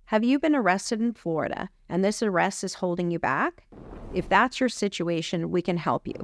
Have you been arrested in Florida and this arrest is holding you back? If that's your situation, we can help you.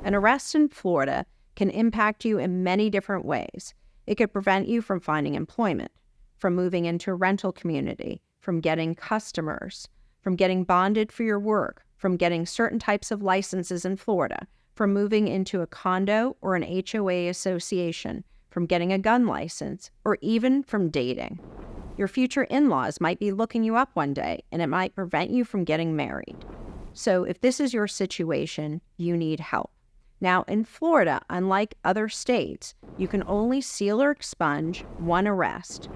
An arrest in Florida can impact you in many different ways. It could prevent you from finding employment, from moving into a rental community, from getting customers, from getting bonded for your work, from getting certain types of licenses in Florida, from moving into a condo or an HOA association, from getting a gun license, or even from dating. Your future in-laws might be looking you up one day, and it might prevent you from getting married. So if this is your situation, you need help. Now, in Florida, unlike other states, you can only seal or expunge one arrest.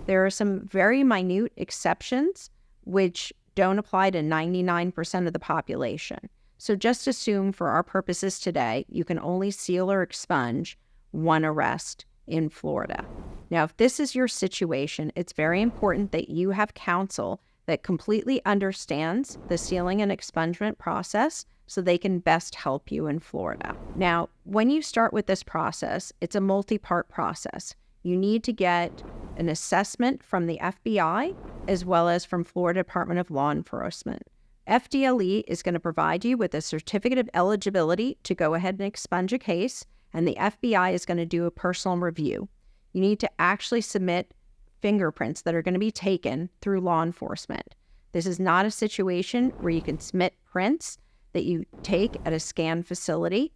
There are some very minute exceptions which don't apply to 99% of the population. So just assume for our purposes today, you can only seal or expunge one arrest in Florida. Now, if this is your situation, it's very important that you have counsel that completely understands the sealing and expungement process so they can best help you in Florida. Now, when you start with this process, it's a multi-part process. You need to get an assessment from the FBI as well as from Florida Department of Law Enforcement. FDLE is going to provide you with a certificate of eligibility to go ahead and expunge a case, and the FBI is going to do a personal review. You need to actually submit fingerprints that are going to be taken through law enforcement. This is not a situation where you can submit prints that you take at a scan facility,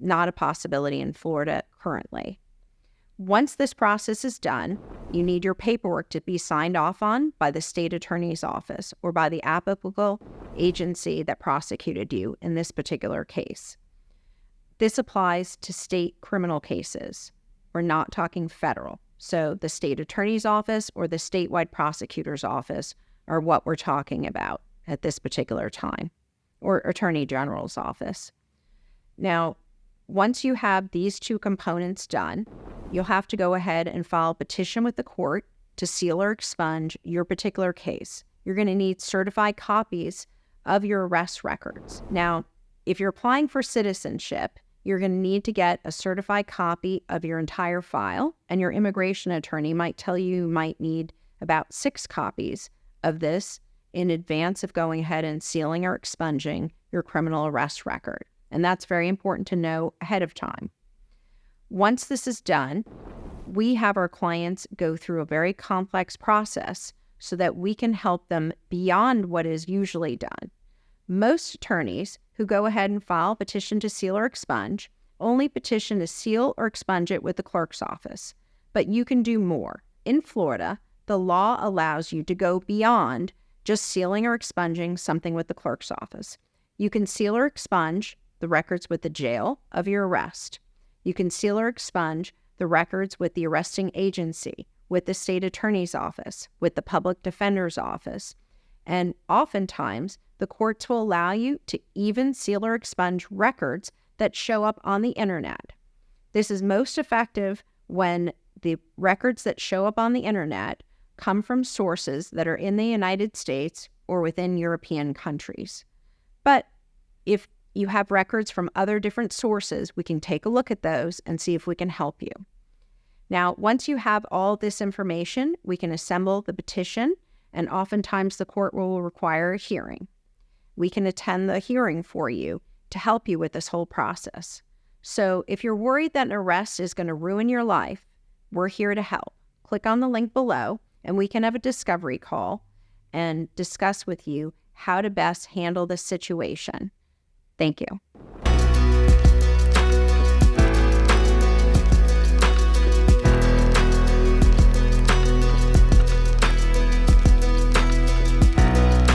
not a possibility in Florida currently. Once this process is done, you need your paperwork to be signed off on by the state attorney's office or by the applicable agency that prosecuted you in this particular case. This applies to state criminal cases. We're not talking federal. So the state attorney's office or the statewide prosecutor's office are what we're talking about at this particular time, or attorney general's office. Now, once you have these two components done, you'll have to go ahead and file a petition with the court to seal or expunge your particular case. You're going to need certified copies of your arrest records. Now, if you're applying for citizenship, you're going to need to get a certified copy of your entire file, and your immigration attorney might tell you might need about 6 copies of this in advance of going ahead and sealing or expunging your criminal arrest record. And that's very important to know ahead of time. Once this is done, we have our clients go through a very complex process so that we can help them beyond what is usually done. Most attorneys who go ahead and file a petition to seal or expunge only petition to seal or expunge it with the clerk's office. But you can do more. In Florida, the law allows you to go beyond just sealing or expunging something with the clerk's office. You can seal or expunge the records with the jail of your arrest. You can seal or expunge the records with the arresting agency, with the state attorney's office, with the public defender's office. And oftentimes, the courts will allow you to even seal or expunge records that show up on the internet. This is most effective when the records that show up on the internet come from sources that are in the United States or within European countries. But if you have records from other different sources, we can take a look at those and see if we can help you. Now, once you have all this information, we can assemble the petition, and oftentimes the court will require a hearing. We can attend the hearing for you to help you with this whole process. So if you're worried that an arrest is going to ruin your life, we're here to help. Click on the link below, and we can have a discovery call and discuss with you how to best handle this situation. Thank you.